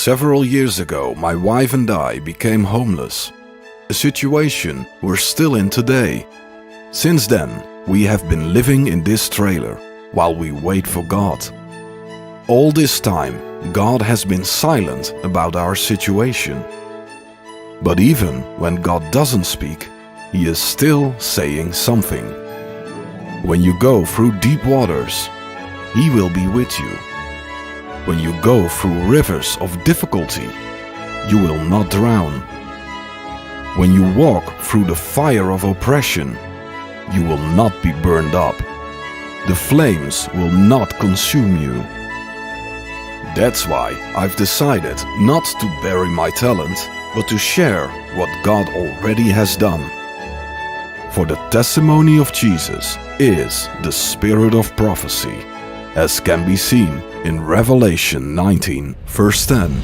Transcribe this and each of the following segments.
Several years ago, my wife and I became homeless, a situation we're still in today. Since then, we have been living in this trailer while we wait for God. All this time, God has been silent about our situation. But even when God doesn't speak, He is still saying something. When you go through deep waters, He will be with you. When you go through rivers of difficulty, you will not drown. When you walk through the fire of oppression, you will not be burned up. The flames will not consume you. That's why I've decided not to bury my talent, but to share what God already has done. For the testimony of Jesus is the spirit of prophecy, as can be seen in Revelation 19, verse 10.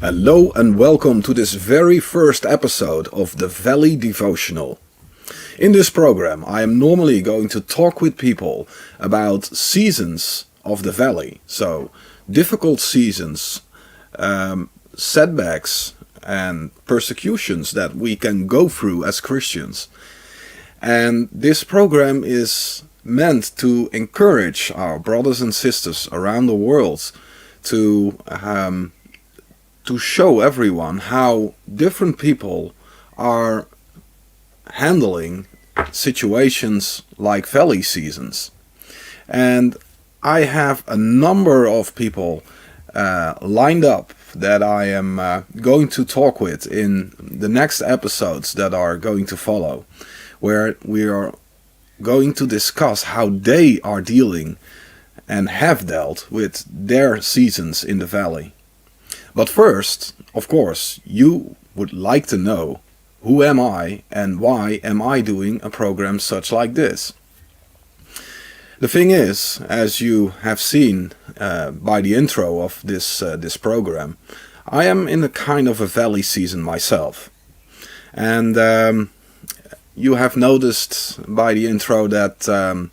Hello and welcome to this very first episode of the Valley Devotional. In this program, I am normally going to talk with people about seasons of the valley. So, difficult seasons, setbacks and persecutions that we can go through as Christians. And this program is meant to encourage our brothers and sisters around the world to show everyone how different people are handling situations like valley seasons. And I have a number of people lined up that I am going to talk with in the next episodes that are going to follow, where we are going to discuss how they are dealing and have dealt with their seasons in the valley. But first, of course, you would like to know who am I and why am I doing a program such like this. The thing is, as you have seen by the intro of this program, I am in a kind of a valley season myself. And you have noticed by the intro that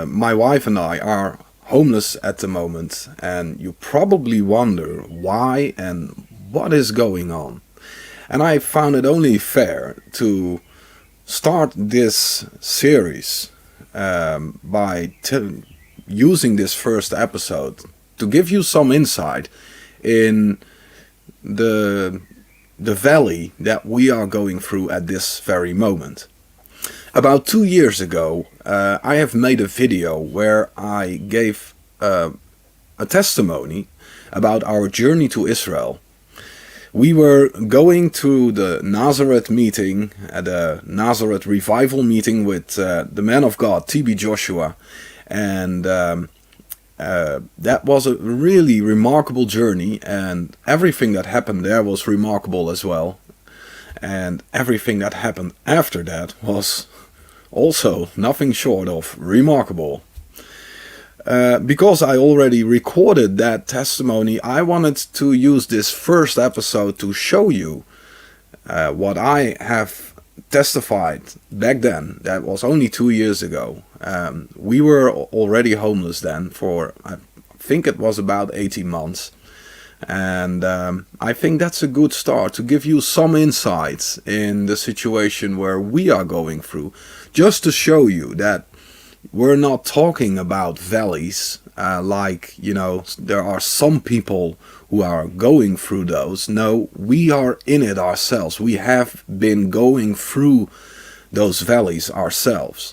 my wife and I are homeless at the moment, and you probably wonder why and what is going on. And I found it only fair to start this series by using this first episode to give you some insight in the valley that we are going through at this very moment. About 2 years ago, I have made a video where I gave a testimony about our journey to Israel. We were going to the Nazareth meeting, the Nazareth revival meeting with the man of God, TB Joshua, and that was a really remarkable journey, and everything that happened there was remarkable as well. And everything that happened after that was also nothing short of remarkable. Because I already recorded that testimony, I wanted to use this first episode to show you what I have testified back then. That was only 2 years ago. We were already homeless then for, I think it was about 18 months. And I think that's a good start to give you some insights in the situation where we are going through, just to show you that we're not talking about valleys like, you know, there are some people who are going through those. No, we are in it ourselves. We have been going through those valleys ourselves.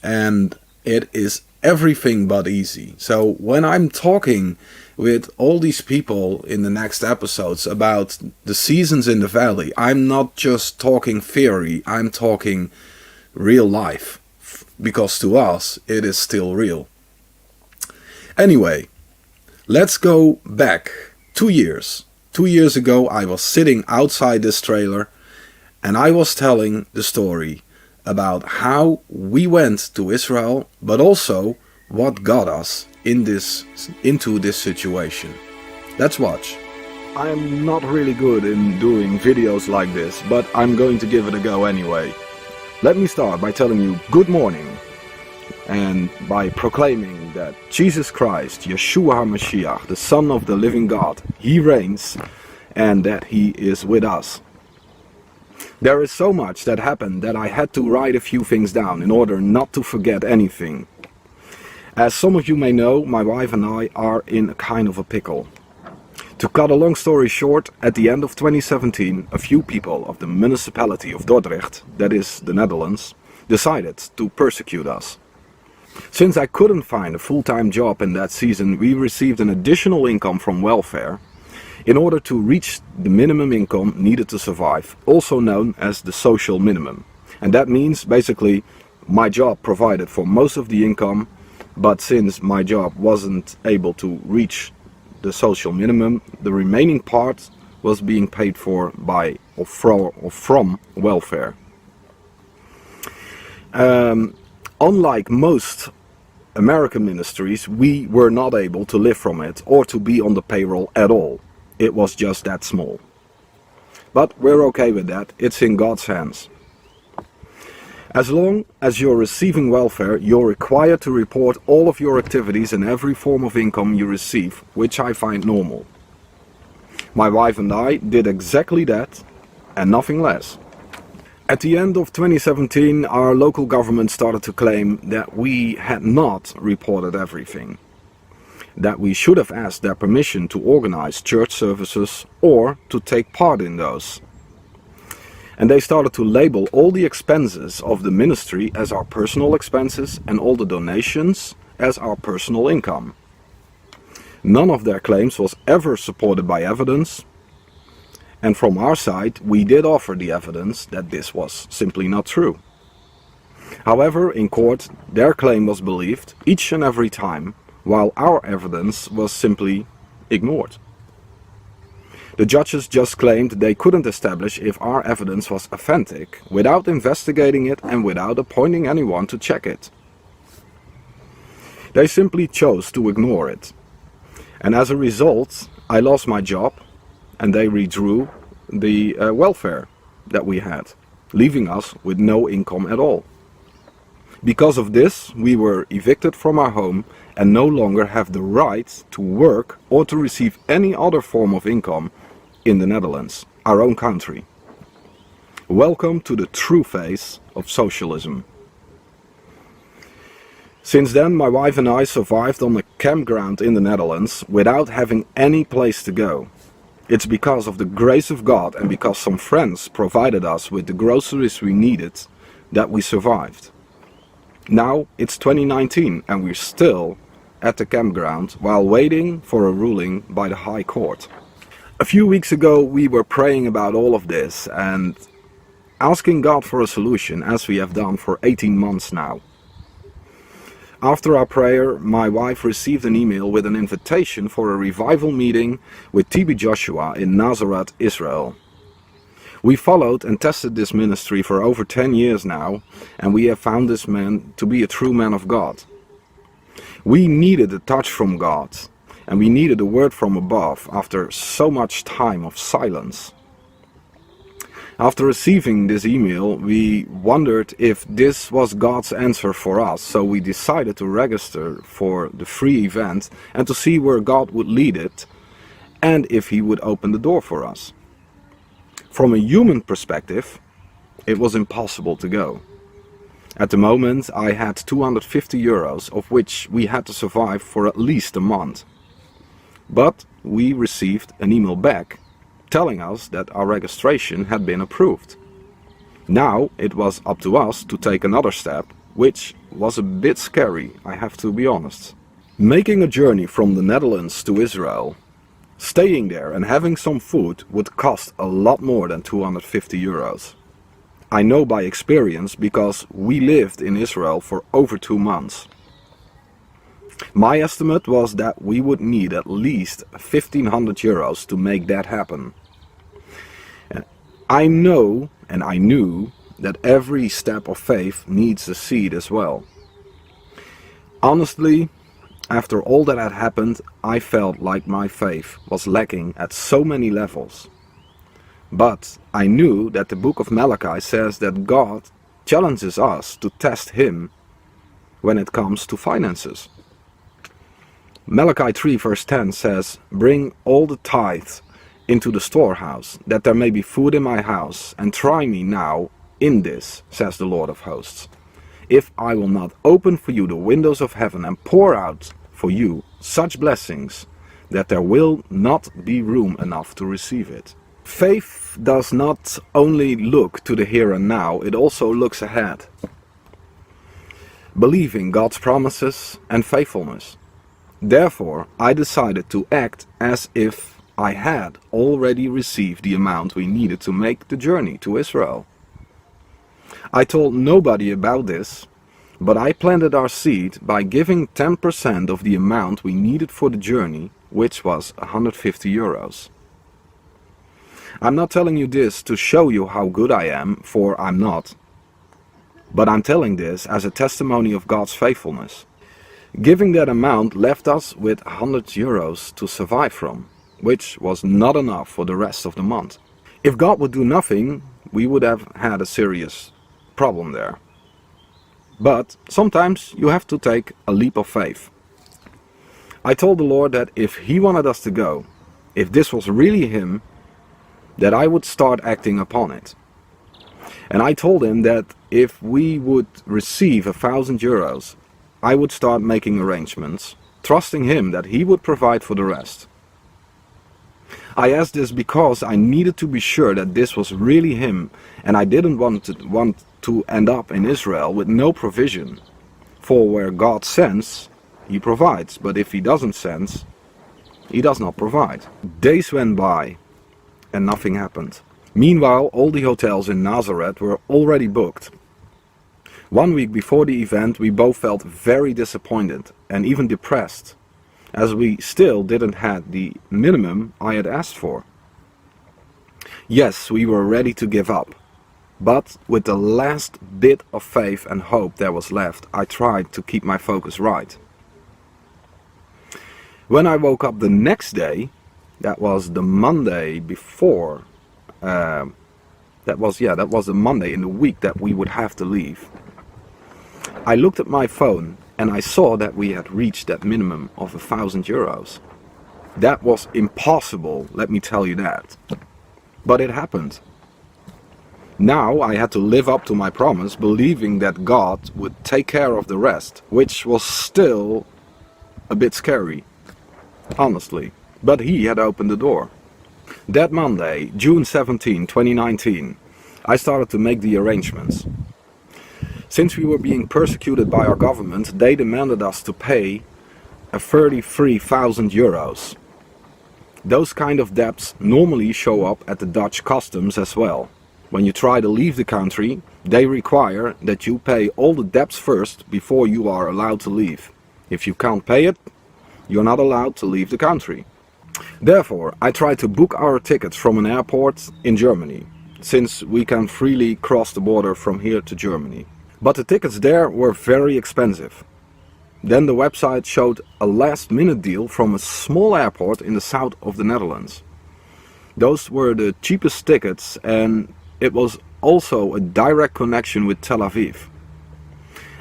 And it is everything but easy. So when I'm talking with all these people in the next episodes about the seasons in the valley, I'm not just talking theory, I'm talking real life. because to us it is still real. Anyway, let's go back 2 years. 2 years ago I was sitting outside this trailer and I was telling the story about how we went to Israel, but also what got us into this situation. Let's watch. I'm not really good in doing videos like this, but I'm going to give it a go anyway. Let me start by telling you good morning and by proclaiming that Jesus Christ, Yeshua HaMashiach, the Son of the living God, He reigns and that He is with us. There is so much that happened that I had to write a few things down in order not to forget anything. As some of you may know, my wife and I are in a kind of a pickle. To cut a long story short, at the end of 2017, a few people of the municipality of Dordrecht, that is the Netherlands, decided to persecute us. Since I couldn't find a full-time job in that season, we received an additional income from welfare in order to reach the minimum income needed to survive, also known as the social minimum. And that means basically my job provided for most of the income, but since my job wasn't able to reach the social minimum, the remaining part was being paid for by or from welfare. Unlike most American ministries, we were not able to live from it or to be on the payroll at all. It was just that small. But we're okay with that. It's in God's hands. As long as you're receiving welfare, you're required to report all of your activities and every form of income you receive, which I find normal. My wife and I did exactly that and nothing less. At the end of 2017, our local government started to claim that we had not reported everything, that we should have asked their permission to organize church services or to take part in those. And they started to label all the expenses of the ministry as our personal expenses and all the donations as our personal income. None of their claims was ever supported by evidence, and from our side we did offer the evidence that this was simply not true. However, in court their claim was believed each and every time, while our evidence was simply ignored. The judges just claimed they couldn't establish if our evidence was authentic without investigating it and without appointing anyone to check it. They simply chose to ignore it. And as a result, I lost my job and they withdrew the welfare that we had, leaving us with no income at all. Because of this, we were evicted from our home and no longer have the right to work or to receive any other form of income in the Netherlands, our own country. Welcome to the true face of socialism. Since then, my wife and I survived on a campground in the Netherlands without having any place to go. It's because of the grace of God and because some friends provided us with the groceries we needed that we survived. Now it's 2019 and we're still at the campground while waiting for a ruling by the High Court. A few weeks ago we were praying about all of this and asking God for a solution, as we have done for 18 months now. After our prayer, my wife received an email with an invitation for a revival meeting with TB Joshua in Nazareth, Israel. We followed and tested this ministry for over 10 years now, and we have found this man to be a true man of God. We needed a touch from God, and we needed a word from above after so much time of silence. After receiving this email, we wondered if this was God's answer for us, so we decided to register for the free event and to see where God would lead it and if He would open the door for us. From a human perspective, it was impossible to go. At the moment, I had 250 euros, of which we had to survive for at least a month. But we received an email back telling us that our registration had been approved. Now it was up to us to take another step, which was a bit scary, I have to be honest. Making a journey from the Netherlands to Israel, staying there and having some food would cost a lot more than 250 euros. I know by experience because we lived in Israel for over 2 months. My estimate was that we would need at least 1,500 euros to make that happen. And I know and I knew that every step of faith needs a seed as well. Honestly, after all that had happened, I felt like my faith was lacking at so many levels. But I knew that the book of Malachi says that God challenges us to test Him when it comes to finances. Malachi 3 verse 10 says, "Bring all the tithes into the storehouse, that there may be food in my house, and try me now in this, says the Lord of hosts. If I will not open for you the windows of heaven and pour out for you such blessings, that there will not be room enough to receive it." Faith does not only look to the here and now, it also looks ahead, believing God's promises and faithfulness. Therefore, I decided to act as if I had already received the amount we needed to make the journey to Israel. I told nobody about this, but I planted our seed by giving 10% of the amount we needed for the journey, which was 150 euros. I'm not telling you this to show you how good I am, for I'm not. But I'm telling this as a testimony of God's faithfulness. Giving that amount left us with 100 euros to survive from, which was not enough for the rest of the month. If God would do nothing, we would have had a serious problem there. But sometimes you have to take a leap of faith. I told the Lord that if He wanted us to go, if this was really Him, that I would start acting upon it. And I told Him that if we would receive 1,000 euros, I would start making arrangements, trusting Him that He would provide for the rest. I asked this because I needed to be sure that this was really Him, and I didn't want to end up in Israel with no provision. For where God sends, He provides, but if He doesn't send, He does not provide. Days went by and nothing happened. Meanwhile, all the hotels in Nazareth were already booked. 1 week before the event, we both felt very disappointed and even depressed, as we still didn't have the minimum I had asked for. Yes, we were ready to give up, but with the last bit of faith and hope there was left, I tried to keep my focus right. When I woke up the next day, that was the Monday before, that was the Monday in the week that we would have to leave. I looked at my phone and I saw that we had reached that minimum of 1,000 euros. That was impossible, let me tell you that. But it happened. Now I had to live up to my promise, believing that God would take care of the rest, which was still a bit scary, honestly. But He had opened the door. That Monday, June 17, 2019, I started to make the arrangements. Since we were being persecuted by our government, they demanded us to pay 33,000 euros. Those kind of debts normally show up at the Dutch customs as well. When you try to leave the country, they require that you pay all the debts first before you are allowed to leave. If you can't pay it, you're not allowed to leave the country. Therefore, I tried to book our tickets from an airport in Germany, since we can freely cross the border from here to Germany. But the tickets there were very expensive. Then the website showed a last-minute deal from a small airport in the south of the Netherlands. Those were the cheapest tickets, and it was also a direct connection with Tel Aviv.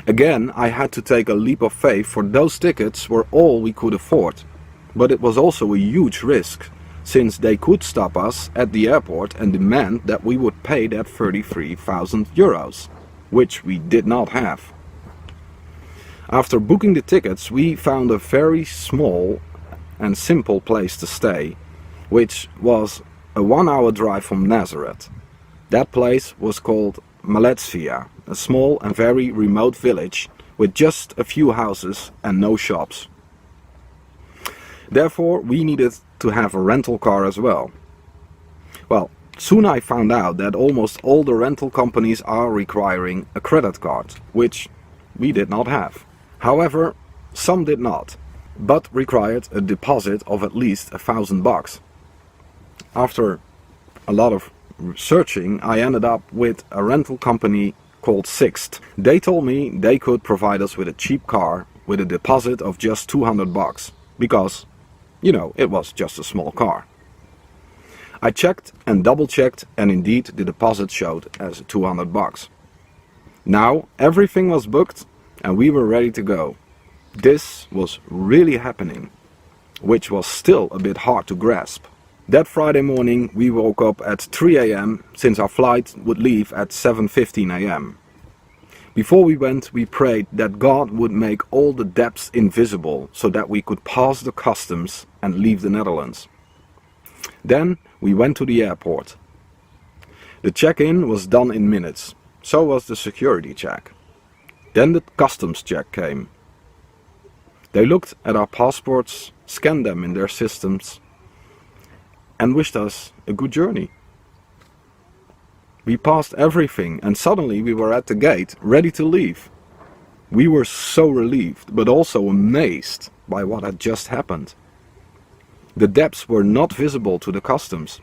Again, I had to take a leap of faith, for those tickets were all we could afford. But it was also a huge risk, since they could stop us at the airport and demand that we would pay that 33,000 euros, which we did not have. After booking the tickets, we found a very small and simple place to stay, which was a 1-hour drive from Nazareth. That place was called Maletsvia, a small and very remote village with just a few houses and no shops. Therefore, we needed to have a rental car as well. Well, Soon I found out that almost all the rental companies are requiring a credit card, which we did not have. However, some did not, but required a deposit of at least $1,000. After a lot of searching, I ended up with a rental company called Sixt. They told me they could provide us with a cheap car with a deposit of just $200 because, you know, it was just a small car. I checked and double checked, and indeed the deposit showed as $200. Now everything was booked and we were ready to go. This was really happening, which was still a bit hard to grasp. That Friday morning we woke up at 3 a.m. since our flight would leave at 7:15 a.m. Before we went, we prayed that God would make all the debts invisible so that we could pass the customs and leave the Netherlands. Then we went to the airport. The check-in was done in minutes, so was the security check. Then the customs check came. They looked at our passports, scanned them in their systems, and wished us a good journey. We passed everything and suddenly we were at the gate, ready to leave. We were so relieved, but also amazed by what had just happened. The debts were not visible to the customs.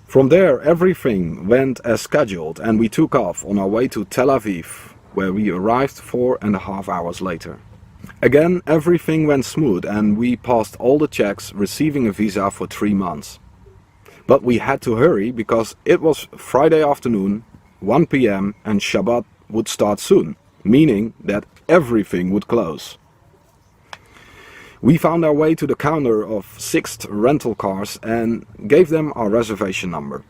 From there everything went as scheduled and we took off on our way to Tel Aviv, where we arrived 4.5 hours later. Again, everything went smooth and we passed all the checks, receiving a visa for 3 months. But we had to hurry because it was Friday afternoon, 1 p.m. and Shabbat would start soon, meaning that everything would close. We found our way to the counter of Sixt rental cars and gave them our reservation number.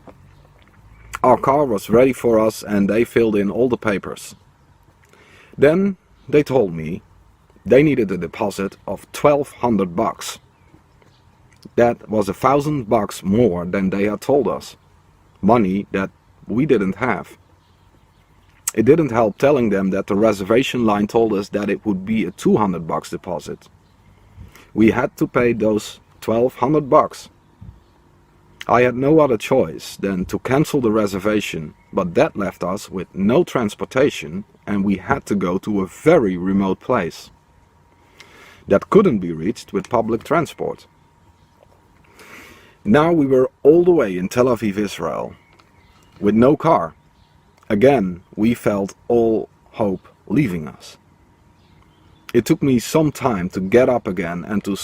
Our car was ready for us and they filled in all the papers. Then they told me they needed a deposit of $1,200. That was $1,000 more than they had told us. Money that we didn't have. It didn't help telling them that the reservation line told us that it would be a $200 deposit. We had to pay those $1,200. I had no other choice than to cancel the reservation, but that left us with no transportation and we had to go to a very remote place that couldn't be reached with public transport. Now we were all the way in Tel Aviv, Israel, with no car. Again, we felt all hope leaving us. It took me some time to get up again and to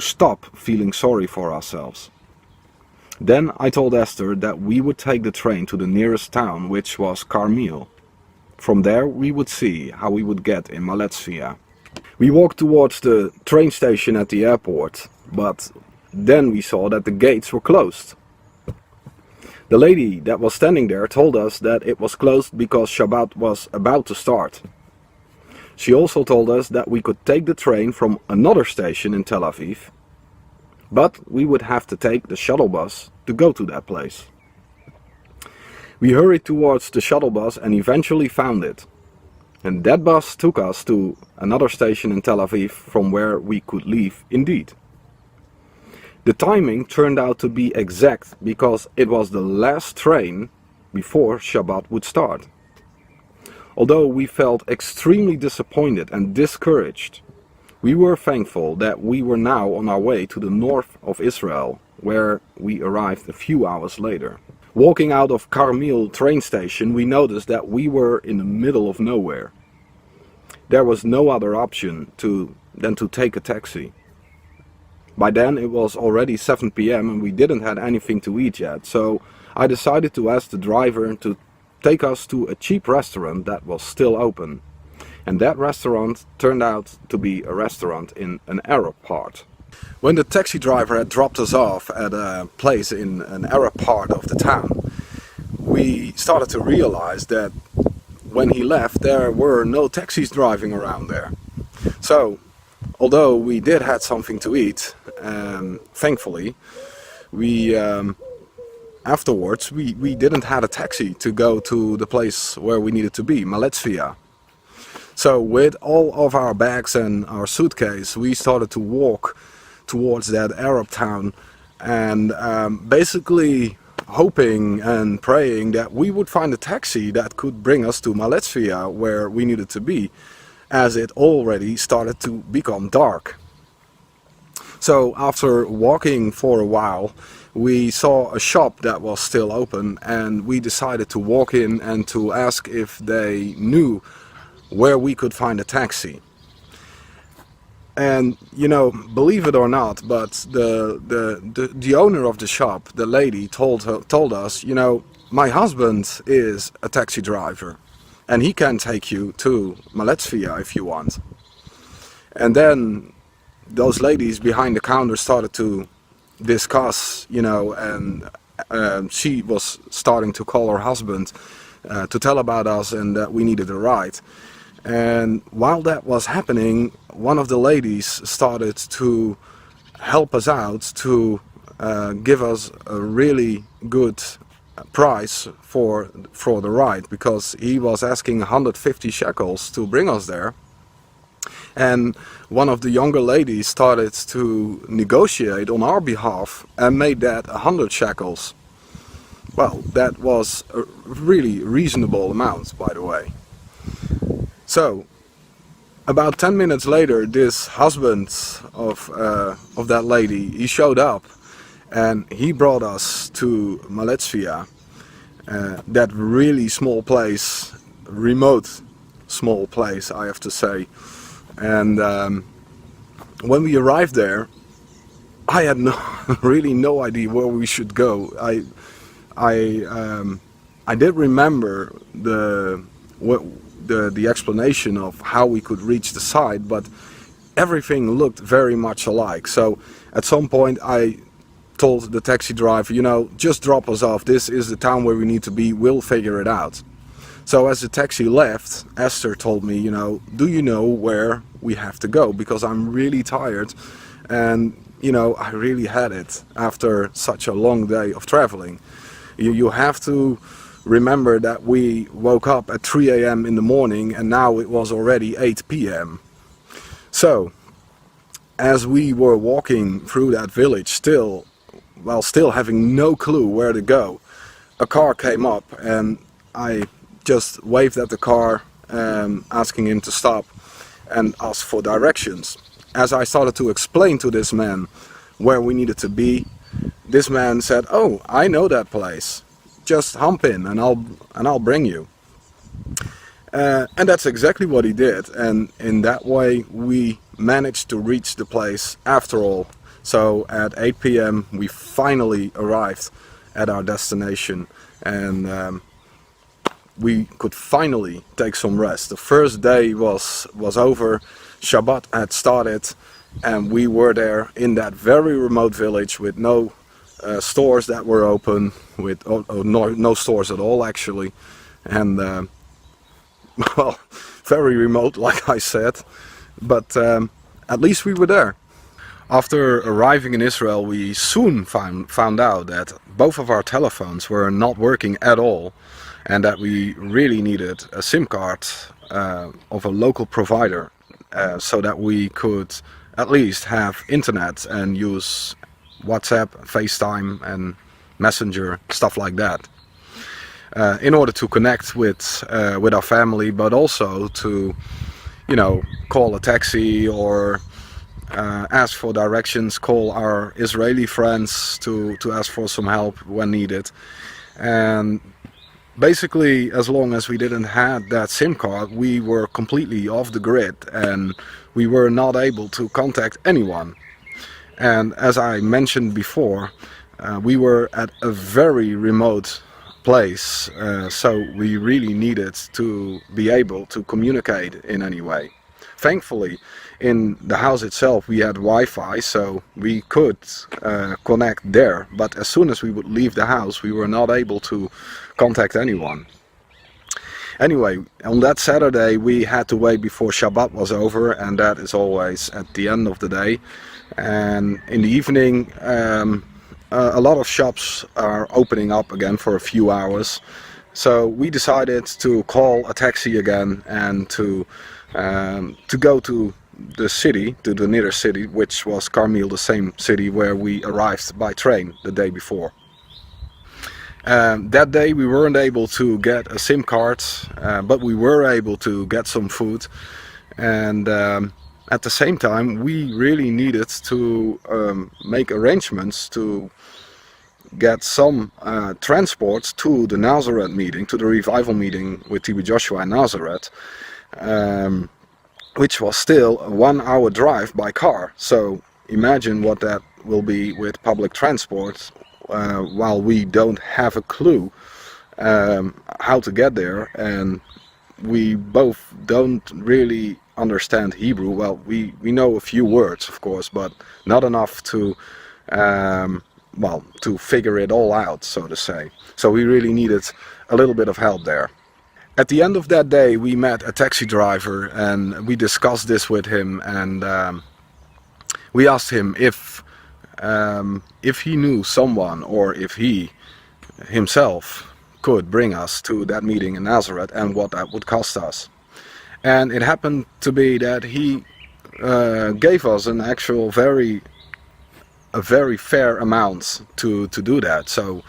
stop feeling sorry for ourselves. Then I told Esther that we would take the train to the nearest town, which was Carmel. From there we would see how we would get in Maletzvia. We walked towards the train station at the airport, but then we saw that the gates were closed. The lady that was standing there told us that it was closed because Shabbat was about to start. She also told us that we could take the train from another station in Tel Aviv, but we would have to take the shuttle bus to go to that place. We hurried towards the shuttle bus and eventually found it. And that bus took us to another station in Tel Aviv from where we could leave indeed. The timing turned out to be exact because it was the last train before Shabbat would start. Although we felt extremely disappointed and discouraged, we were thankful that we were now on our way to the north of Israel, where we arrived a few hours later. Walking out of Carmel train station, we noticed that we were in the middle of nowhere. There was no other option than to take a taxi. By then it was already 7 p.m. and we didn't have anything to eat yet, so I decided to ask the driver to take us to a cheap restaurant that was still open. And that restaurant turned out to be a restaurant in an Arab part. When the taxi driver had dropped us off at a place in an Arab part of the town, we started to realize that when he left there were no taxis driving around there. So, although we did have something to eat, thankfully, afterwards we didn't have a taxi to go to the place where we needed to be, Maletzvia. So with all of our bags and our suitcase, we started to walk towards that Arab town and basically hoping and praying that we would find a taxi that could bring us to Maletsvia, where we needed to be, as it already started to become dark. So after walking for a while, we saw a shop that was still open, and we decided to walk in and to ask if they knew where we could find a taxi. And you know, believe it or not, but the owner of the shop, the lady, told us, you know, my husband is a taxi driver, and he can take you to Maletsvia if you want. And then those ladies behind the counter started to discuss, you know, and she was starting to call her husband to tell about us and that we needed a ride. And while that was happening, one of the ladies started to help us out to give us a really good price for the ride, because he was asking 150 shekels to bring us there. And one of the younger ladies started to negotiate on our behalf and made that 100 shekels. Well, that was a really reasonable amount, by the way. So, about 10 minutes later, this husband of that lady, he showed up, and he brought us to Maletsvia, that really small place, remote small place, I have to say. And when we arrived there, I had really no idea where we should go. I did remember the explanation of how we could reach the site, but everything looked very much alike. So at some point I told the taxi driver, you know, just drop us off. This is the town where we need to be. We'll figure it out. So as the taxi left, Esther told me, you know, do you know where we have to go? Because I'm really tired, and you know, I really had it after such a long day of traveling. You have to remember that we woke up at 3 a.m. in the morning, and now it was already 8 p.m. So as we were walking through that village, still having no clue where to go, a car came up, and I just waved at the car, asking him to stop and ask for directions. As I started to explain to this man where we needed to be, this man said, "Oh, I know that place. Just hump in and I'll bring you." And that's exactly what he did, and in that way we managed to reach the place after all. So at 8 p.m. we finally arrived at our destination, and we could finally take some rest. The first day was over, Shabbat had started, and we were there in that very remote village with no stores that were open, with no stores at all actually, and well, very remote, like I said, but at least we were there. After arriving in Israel, we soon found out that both of our telephones were not working at all, and that we really needed a SIM card of a local provider, so that we could at least have internet and use WhatsApp, FaceTime and Messenger, stuff like that, in order to connect with our family, but also to, you know, call a taxi or ask for directions, call our Israeli friends to ask for some help when needed. And basically, as long as we didn't have that SIM card, we were completely off the grid, and we were not able to contact anyone. And as I mentioned before, we were at a very remote place, so we really needed to be able to communicate in any way. Thankfully, in the house itself we had Wi-Fi, so we could connect there, but as soon as we would leave the house we were not able to contact anyone. Anyway, on that Saturday we had to wait before Shabbat was over, and that is always at the end of the day. And in the evening a lot of shops are opening up again for a few hours, so we decided to call a taxi again and to go to the city, to the nearest city, which was Carmel, the same city where we arrived by train the day before. That day we weren't able to get a SIM card, but we were able to get some food, and at the same time we really needed to make arrangements to get some transport to the Nazareth meeting, to the revival meeting with TB Joshua in Nazareth, which was still a 1-hour drive by car. So imagine what that will be with public transport, while we don't have a clue how to get there, and we both don't really understand Hebrew. Well, we know a few words, of course, but not enough to to figure it all out, so to say. So we really needed a little bit of help there. At the end of that day we met a taxi driver and we discussed this with him, and we asked him if he knew someone, or if he himself could bring us to that meeting in Nazareth, and what that would cost us. And it happened to be that he gave us an actual a very fair amount to do that. So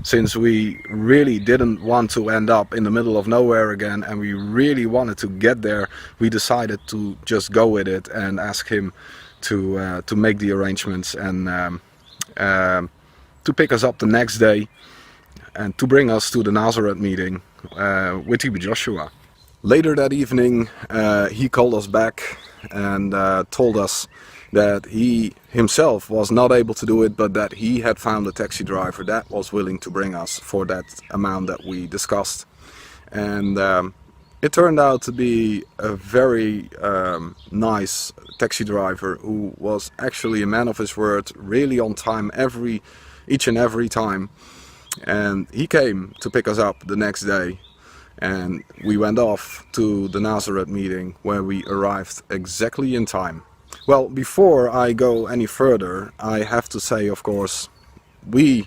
since we really didn't want to end up in the middle of nowhere again, and we really wanted to get there, we decided to just go with it and ask him to make the arrangements and to pick us up the next day and to bring us to the Nazareth meeting with TB Joshua. Later that evening he called us back and told us that he himself was not able to do it, but that he had found a taxi driver that was willing to bring us for that amount that we discussed. And it turned out to be a very nice taxi driver who was actually a man of his word, really on time each and every time. And he came to pick us up the next day, and we went off to the Nazareth meeting, where we arrived exactly in time. Well, before I go any further, I have to say, of course, we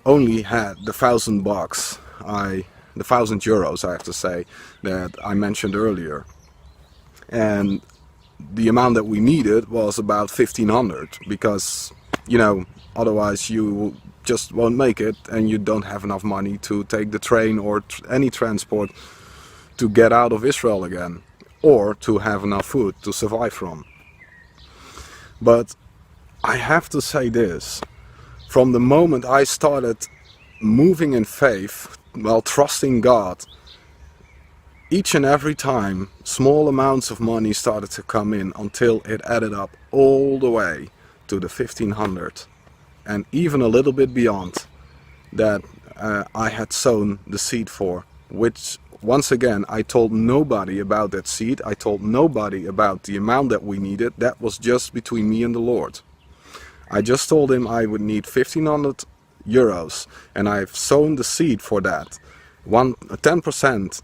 only had the $1,000 the €1,000, I have to say, that I mentioned earlier, and the amount that we needed was about 1,500, because, you know, otherwise you just won't make it, and you don't have enough money to take the train or any transport to get out of Israel again, or to have enough food to survive from. But I have to say this, from the moment I started moving in faith, while trusting God, each and every time small amounts of money started to come in, until it added up all the way to the 1,500, and even a little bit beyond that I had sown the seed for, which once again I told nobody about that seed. I told nobody about the amount that we needed. That was just between me and the Lord. I just told him I would need 1,500 euros, and I've sown the seed for that. 10%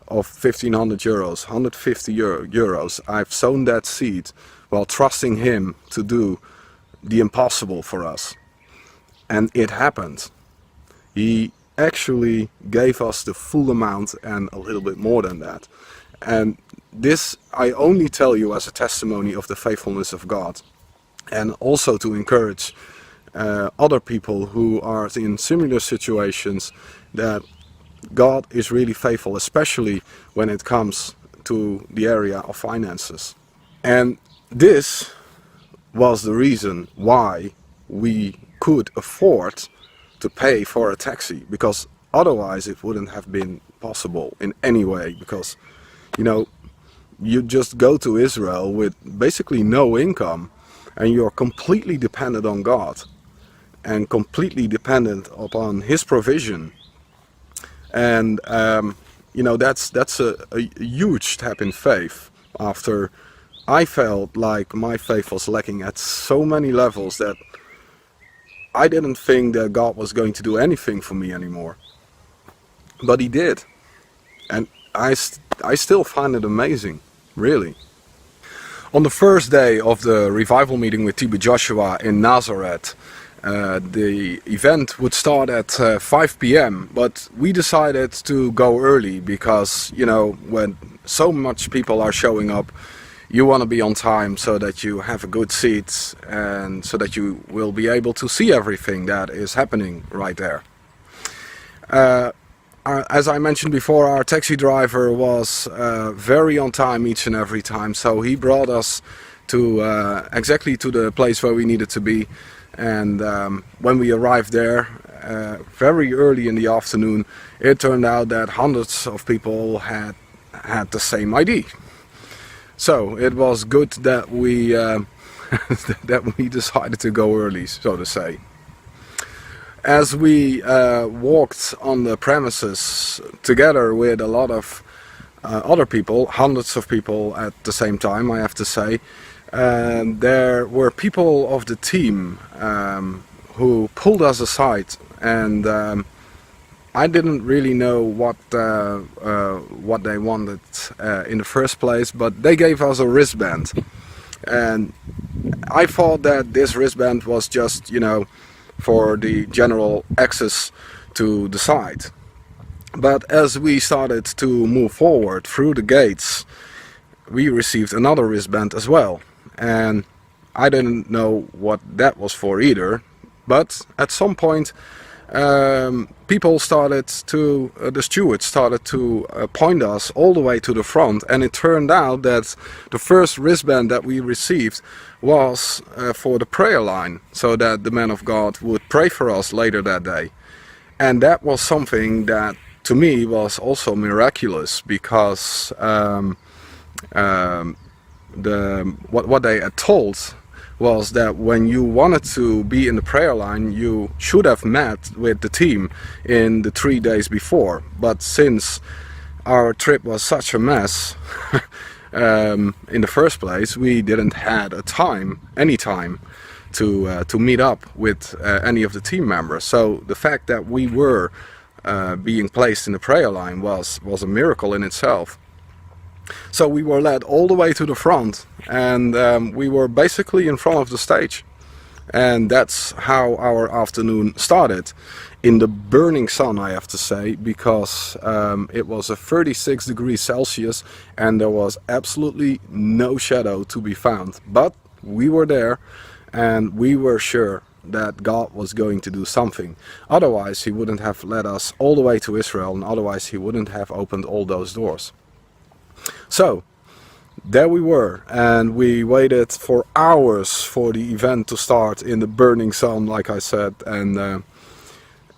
of 1,500 euros, 150 euros. I've sown that seed while trusting him to do the impossible for us. And it happened. He actually gave us the full amount and a little bit more than that. And this I only tell you as a testimony of the faithfulness of God, and also to encourage other people who are in similar situations, that God is really faithful, especially when it comes to the area of finances. And this was the reason why we could afford to pay for a taxi, because otherwise it wouldn't have been possible in any way, because, you know, you just go to Israel with basically no income, and you're completely dependent on God and completely dependent upon his provision. And you know, that's a huge step in faith, after I felt like my faith was lacking at so many levels that I didn't think that God was going to do anything for me anymore. But he did. And I still find it amazing, really. On the first day of the revival meeting with TB Joshua in Nazareth, the event would start at 5 p.m. but we decided to go early, because, you know, when so much people are showing up, you want to be on time so that you have a good seat and so that you will be able to see everything that is happening right there. As I mentioned before, our taxi driver was very on time each and every time, so he brought us to exactly to the place where we needed to be. And when we arrived there very early in the afternoon, it turned out that hundreds of people had the same ID. So it was good that we that we decided to go early, so to say. As we walked on the premises together with a lot of other people, hundreds of people at the same time, I have to say, there were people of the team who pulled us aside, and I didn't really know what they wanted in the first place, but they gave us a wristband, and I thought that this wristband was just, you know, for the general access to the site. But as we started to move forward through the gates, we received another wristband as well, and I didn't know what that was for either. But at some point people started to, the stewards started to point us all the way to the front, and it turned out that the first wristband that we received was for the prayer line, so that the man of God would pray for us later that day. And that was something that to me was also miraculous, because what they had told was that when you wanted to be in the prayer line, you should have met with the team in the 3 days before. But since our trip was such a mess in the first place, we didn't had any time to meet up with any of the team members. So the fact that we were being placed in the prayer line was a miracle in itself. So we were led all the way to the front, and we were basically in front of the stage. And that's how our afternoon started, in the burning sun, I have to say, because it was a 36 degrees Celsius and there was absolutely no shadow to be found. But we were there, and we were sure that God was going to do something. Otherwise he wouldn't have led us all the way to Israel, and otherwise he wouldn't have opened all those doors. So there we were, and we waited for hours for the event to start in the burning sun, like I said, and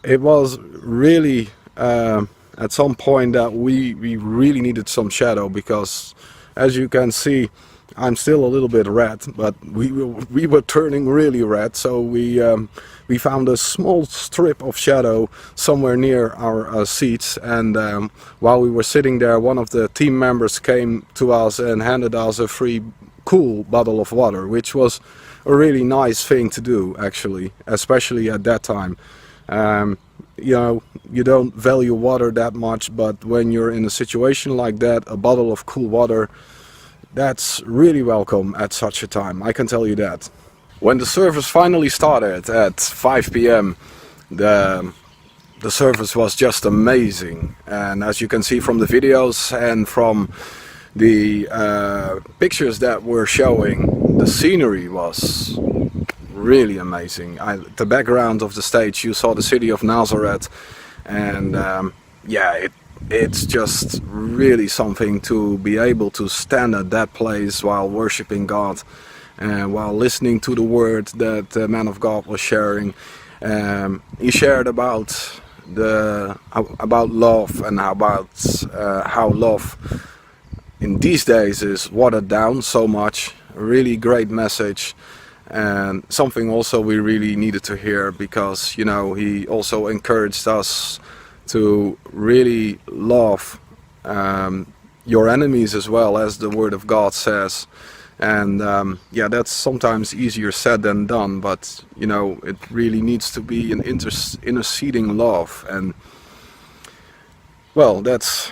it was really at some point that we really needed some shadow, because as you can see, I'm still a little bit red, but we were turning really red. So we found a small strip of shadow somewhere near our seats, and while we were sitting there, one of the team members came to us and handed us a free cool bottle of water, which was a really nice thing to do, actually, especially at that time. You know, you don't value water that much, but when you're in a situation like that, a bottle of cool water, that's really welcome at such a time, I can tell you that. When the service finally started at 5 p.m, the service was just amazing. And as you can see from the videos and from the pictures that we're showing, the scenery was really amazing. The background of the stage, you saw the city of Nazareth, and yeah, it's just really something to be able to stand at that place while worshiping God and while listening to the word that the man of God was sharing. He shared about love, and about how love in these days is watered down so much. A really great message, and something also we really needed to hear, because, you know, he also encouraged us to really love your enemies as well, as the word of God says. And yeah, that's sometimes easier said than done, but you know, it really needs to be an interceding love. And well, that's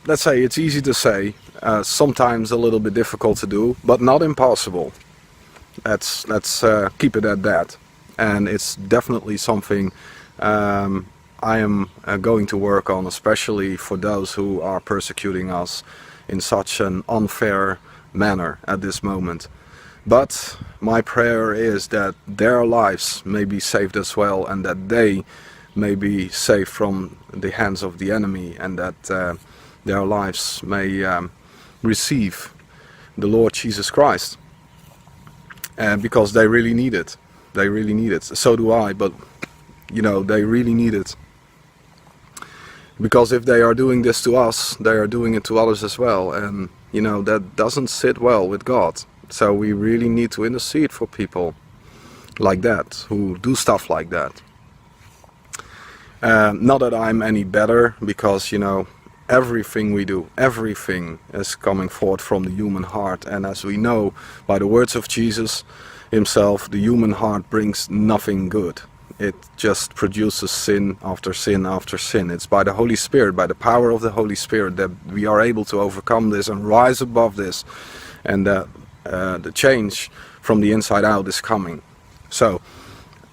let's say it's easy to say, sometimes a little bit difficult to do, but not impossible. Let's keep it at that. And it's definitely something I am going to work on, especially for those who are persecuting us in such an unfair manner at this moment. But my prayer is that their lives may be saved as well, and that they may be saved from the hands of the enemy, and that their lives may receive the Lord Jesus Christ, because they really need it. They really need it. So do I, but you know, they really need it. Because if they are doing this to us, they are doing it to others as well, and you know, that doesn't sit well with God. So we really need to intercede for people like that, who do stuff like that. Not that I'm any better, because you know, everything we do, everything is coming forth from the human heart, and as we know by the words of Jesus himself, the human heart brings nothing good. It just produces sin after sin after sin. It's by the Holy Spirit, by the power of the Holy Spirit, that we are able to overcome this and rise above this, and that the change from the inside out is coming. So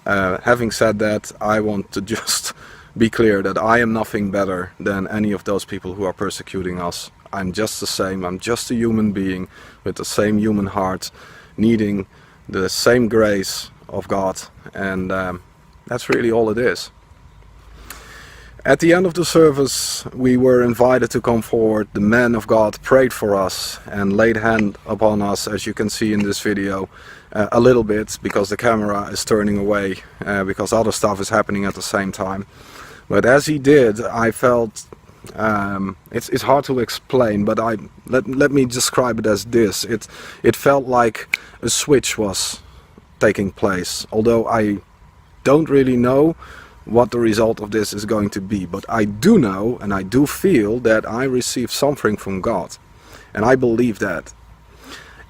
having said that, I want to just be clear that I am nothing better than any of those people who are persecuting us. I'm just the same. I'm just a human being with the same human heart, needing the same grace of God, and that's really all it is. At the end of the service, we were invited to come forward. The man of God prayed for us and laid hand upon us, as you can see in this video, a little bit, because the camera is turning away, because other stuff is happening at the same time. But as he did, I felt, it's hard to explain, but let me describe it as this. It felt like a switch was taking place, although I don't really know what the result of this is going to be, but I do know and I do feel that I received something from God, and I believe that.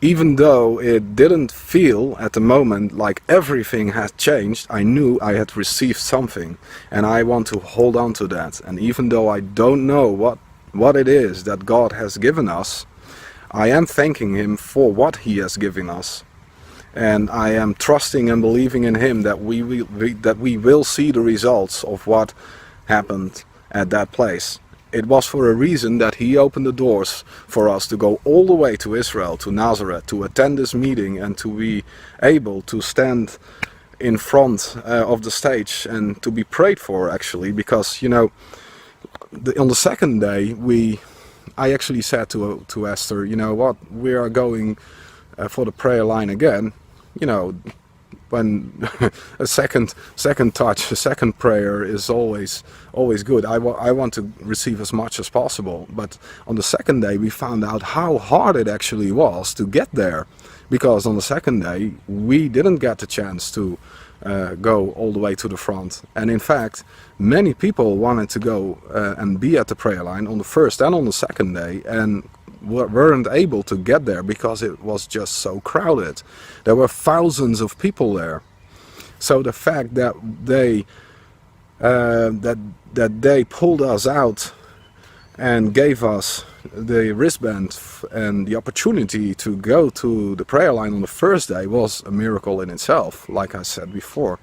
Even though it didn't feel at the moment like everything had changed, I knew I had received something, and I want to hold on to that. And even though I don't know what it is that God has given us, I am thanking Him for what He has given us. And I am trusting and believing in Him that we will see the results of what happened at that place. It was for a reason that He opened the doors for us to go all the way to Israel, to Nazareth, to attend this meeting, and to be able to stand in front of the stage and to be prayed for, actually. Because, you know, on the second day, I actually said to Esther, you know what, we are going for the prayer line again. You know, when a second touch, a second prayer is always good. I want to receive as much as possible. But on the second day, we found out how hard it actually was to get there, because on the second day we didn't get the chance to go all the way to the front. And in fact, many people wanted to go and be at the prayer line on the first and on the second day, and weren't able to get there because it was just so crowded. There were thousands of people there. So the fact that they pulled us out and gave us the wristband and the opportunity to go to the prayer line on the first day was a miracle in itself, like I said before.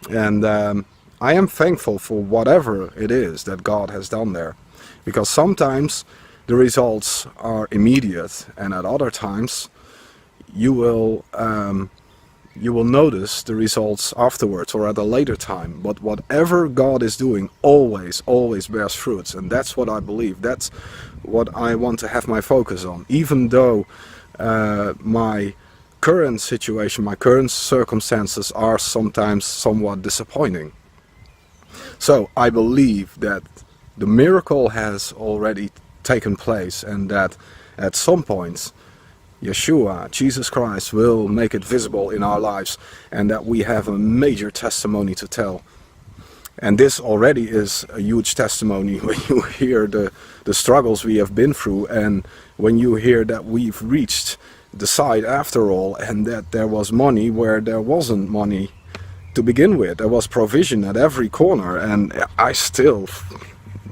And I am thankful for whatever it is that God has done there, because sometimes the results are immediate, and at other times you will notice the results afterwards or at a later time. But whatever God is doing always bears fruits, and that's what I believe. That's what I want to have my focus on, even though my current situation, my current circumstances are sometimes somewhat disappointing. So I believe that the miracle has already taken place, and that at some point Yeshua, Jesus Christ, will make it visible in our lives, and that we have a major testimony to tell. And this already is a huge testimony when you hear the struggles we have been through, and when you hear that we've reached the side after all, and that there was money where there wasn't money to begin with. There was provision at every corner, and I'm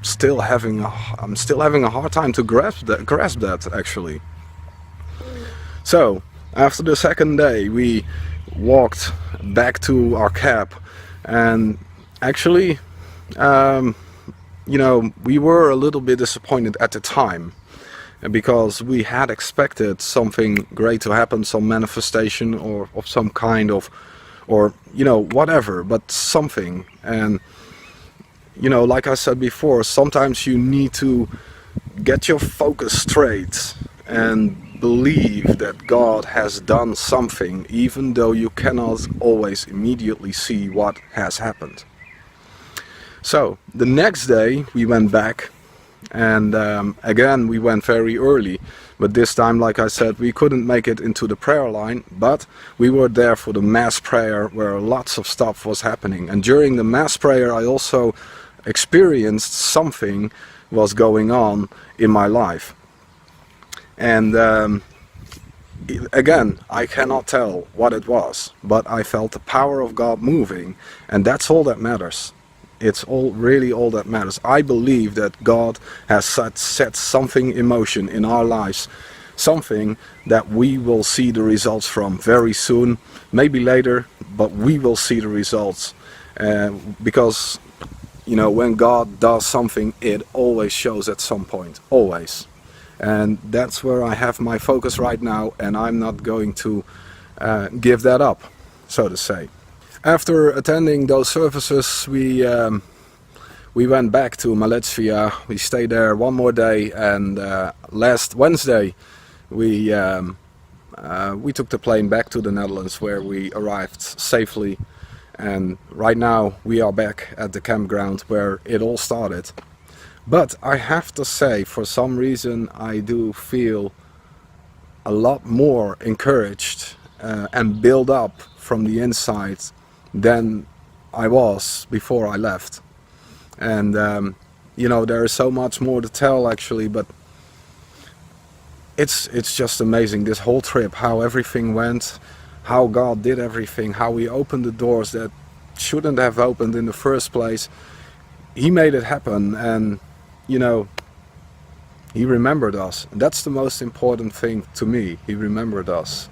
still having a hard time to grasp that actually. So after the second day, we walked back to our cab, and actually, you know, we were a little bit disappointed at the time, because we had expected something great to happen, some manifestation or of some kind of, or whatever, but something. And like I said before, sometimes you need to get your focus straight and believe that God has done something, even though you cannot always immediately see what has happened. So the next day we went back, and again we went very early, but this time, like I said, we couldn't make it into the prayer line, but we were there for the mass prayer where lots of stuff was happening. And during the mass prayer I also experienced something was going on in my life. And again, I cannot tell what it was, but I felt the power of God moving, and that's all that matters. It's really all that matters. I believe that God has set something in motion in our lives, something that we will see the results from very soon, maybe later, but we will see the results, because when God does something, it always shows at some point, always. And that's where I have my focus right now, and I'm not going to give that up, so to say. After attending those services, we went back to Malaysia. We stayed there one more day, and last Wednesday we took the plane back to the Netherlands, where we arrived safely. And right now we are back at the campground where it all started. But I have to say, for some reason I do feel a lot more encouraged and built up from the inside than I was before I left. And there is so much more to tell actually, but it's just amazing, this whole trip, how everything went, how God did everything, how He opened the doors that shouldn't have opened in the first place. He made it happen, and He remembered us. And that's the most important thing to me. He remembered us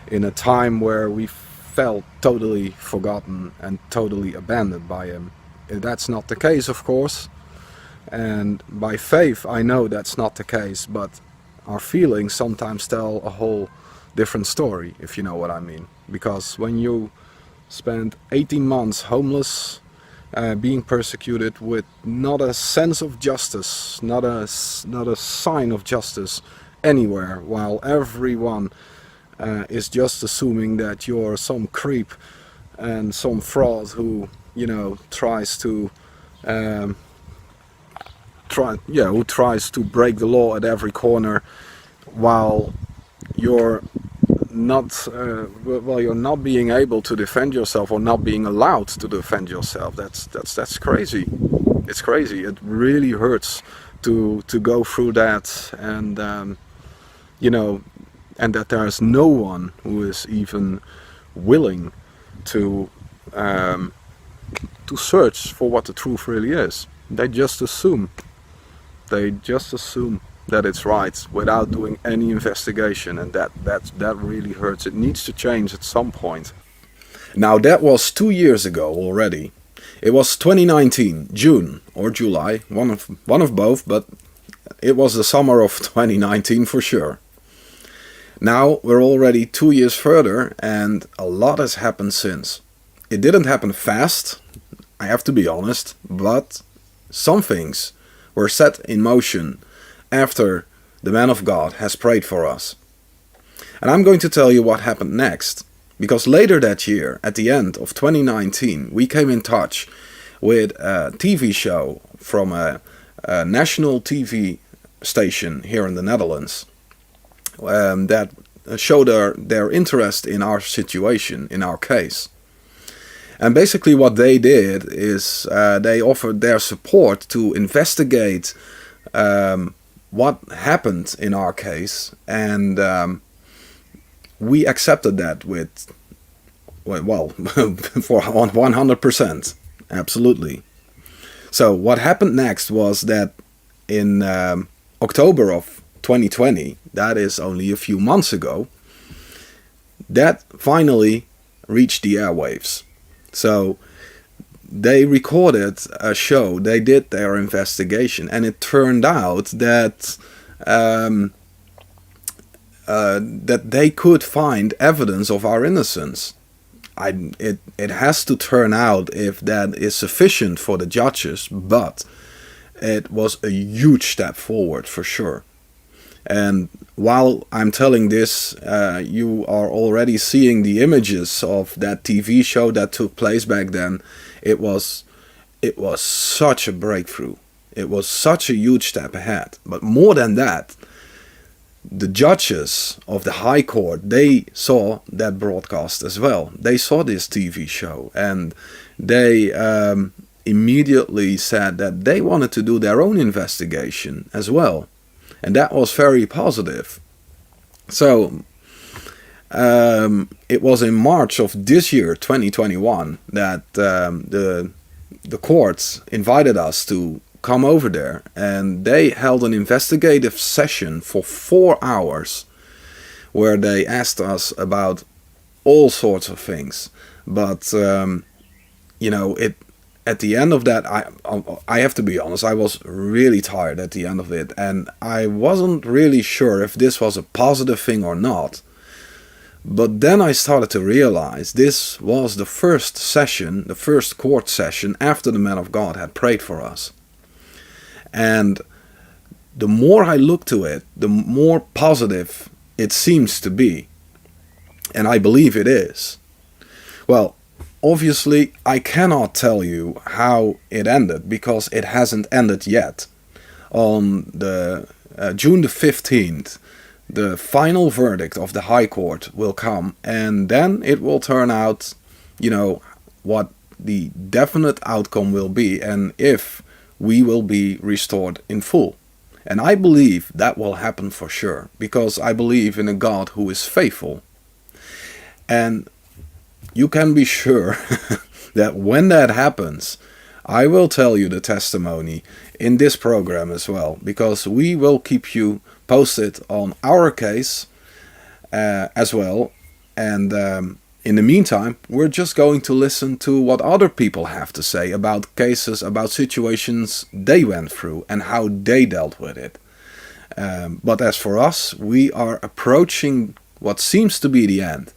in a time where we felt totally forgotten and totally abandoned by Him. That's not the case, of course, and by faith I know that's not the case, but our feelings sometimes tell a whole different story, if you know what I mean. Because when you spend 18 months homeless, being persecuted, with not a sense of justice, not a sign of justice anywhere, while everyone is just assuming that you're some creep and some fraud who tries to break the law at every corner, while you're not being able to defend yourself, or not being allowed to defend yourself. That's crazy. It's crazy. It really hurts to go through that, and and that there is no one who is even willing to search for what the truth really is. They just assume that it's right without doing any investigation, and that really hurts. It needs to change at some point. Now that was 2 years ago already. It was 2019, June or July, one of both, but it was the summer of 2019 for sure. Now we're already 2 years further, and a lot has happened since. It didn't happen fast, I have to be honest, but some things were set in motion after the man of God has prayed for us. And I'm going to tell you what happened next, because later that year, at the end of 2019, we came in touch with a TV show from a national TV station here in the Netherlands that showed their interest in our situation, in our case. And basically what they did is they offered their support to investigate what happened in our case, and we accepted that with, well, for 100%, absolutely. So what happened next was that in October of 2020, that is only a few months ago, that finally reached the airwaves. So they recorded a show, they did their investigation, and it turned out that that they could find evidence of our innocence. It has to turn out if that is sufficient for the judges, but it was a huge step forward for sure. And while I'm telling this, you are already seeing the images of that TV show that took place back then. It was such a breakthrough. It was such a huge step ahead. But more than that, the judges of the High Court, they saw that broadcast as well. They saw this TV show, and they immediately said that they wanted to do their own investigation as well. And that was very positive. So it was in March of this year, 2021, that the courts invited us to come over there, and they held an investigative session for 4 hours where they asked us about all sorts of things. But at the end of that, I have to be honest, I was really tired at the end of it, and I wasn't really sure if this was a positive thing or not. But then I started to realize this was the first session, the first court session after the man of God had prayed for us. And the more I look to it, the more positive it seems to be. And I believe it is. Well, obviously, I cannot tell you how it ended because it hasn't ended yet. On the June the 15th, the final verdict of the High Court will come, and then it will turn out, what the definite outcome will be, and if we will be restored in full. And I believe that will happen for sure, because I believe in a God who is faithful. And you can be sure that when that happens, I will tell you the testimony in this program as well, because we will keep you posted on our case as well. And in the meantime, we're just going to listen to what other people have to say about cases, about situations they went through and how they dealt with it. But as for us, we are approaching what seems to be the end.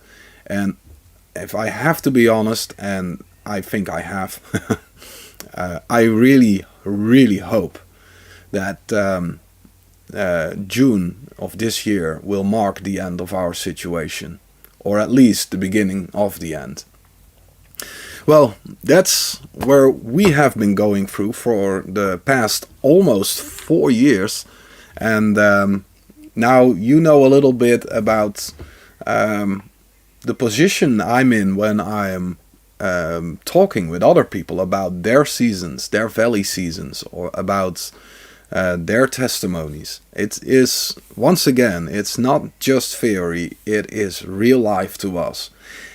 And if I have to be honest, and I think I have, I really, really hope that June of this year will mark the end of our situation, or at least the beginning of the end. Well, that's where we have been going through for the past almost 4 years, and now you know a little bit about the position I'm in when I'm talking with other people about their seasons, their valley seasons, or about their testimonies. It is, once again, it's not just theory, it is real life to us.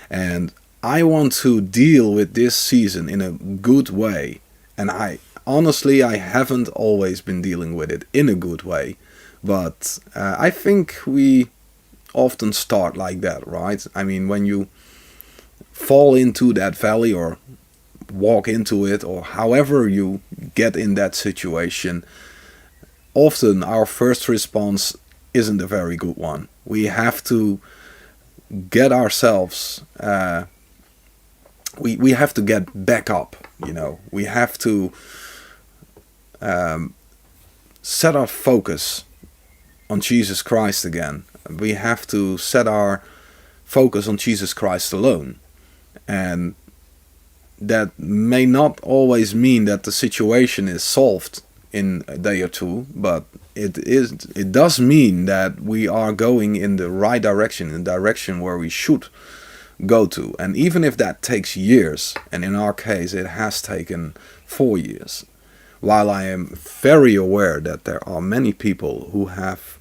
And I want to deal with this season in a good way. And I haven't always been dealing with it in a good way. But I think we often start like that, right? I mean, when you fall into that valley or walk into it, or however you get in that situation, often our first response isn't a very good one. We have to get ourselves, we have to get back up, We have to set our focus on Jesus Christ again. We have to set our focus on Jesus Christ alone. And that may not always mean that the situation is solved in a day or two, but it does mean that we are going in the right direction, in the direction where we should go to. And even if that takes years, and in our case it has taken 4 years, while I am very aware that there are many people who have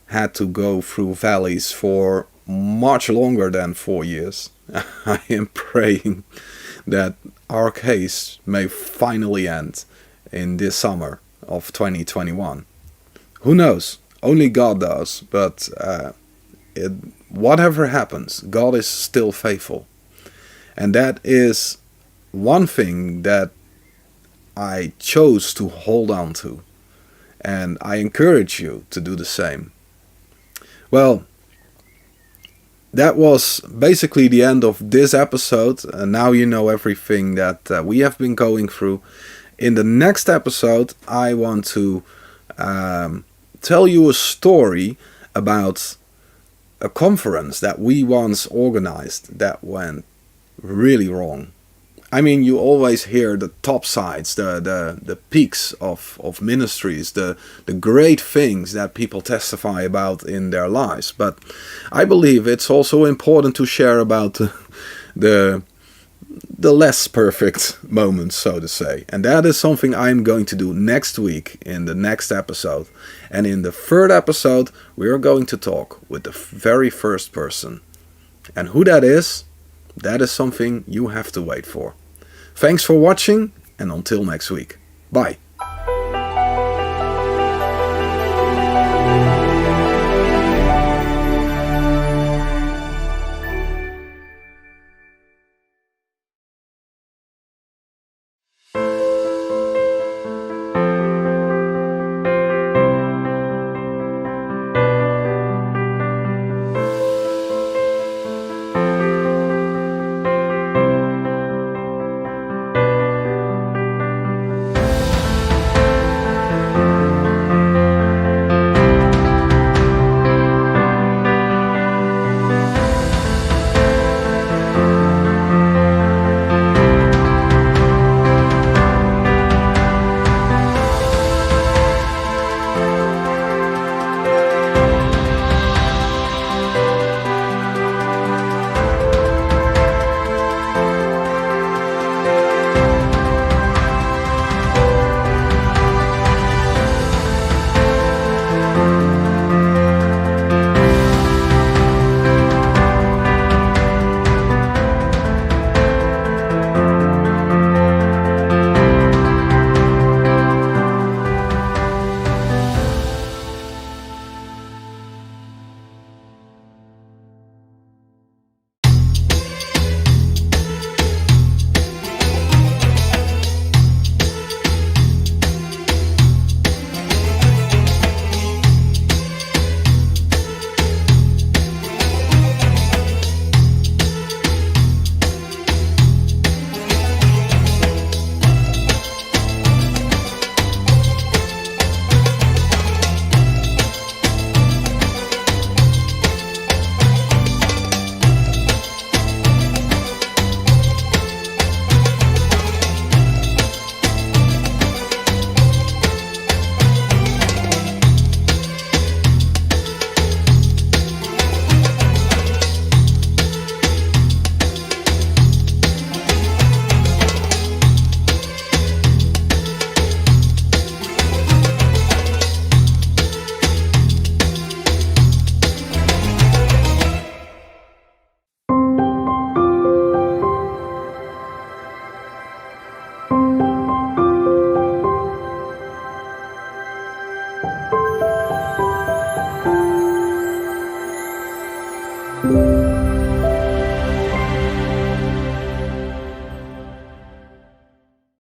had to go through valleys for much longer than 4 years, I am praying that our case may finally end in this summer of 2021. Who knows? Only God does. But whatever happens, God is still faithful. And that is one thing that I chose to hold on to. And I encourage you to do the same. Well, that was basically the end of this episode. And now you know everything that we have been going through. In the next episode, I want to tell you a story about a conference that we once organized that went really wrong. I mean, you always hear the top sides, the peaks of ministries, the great things that people testify about in their lives. But I believe it's also important to share about the less perfect moments, so to say. And that is something I'm going to do next week in the next episode. And in the third episode, we are going to talk with the very first person. And who that is something you have to wait for. Thanks for watching, and until next week. Bye. you.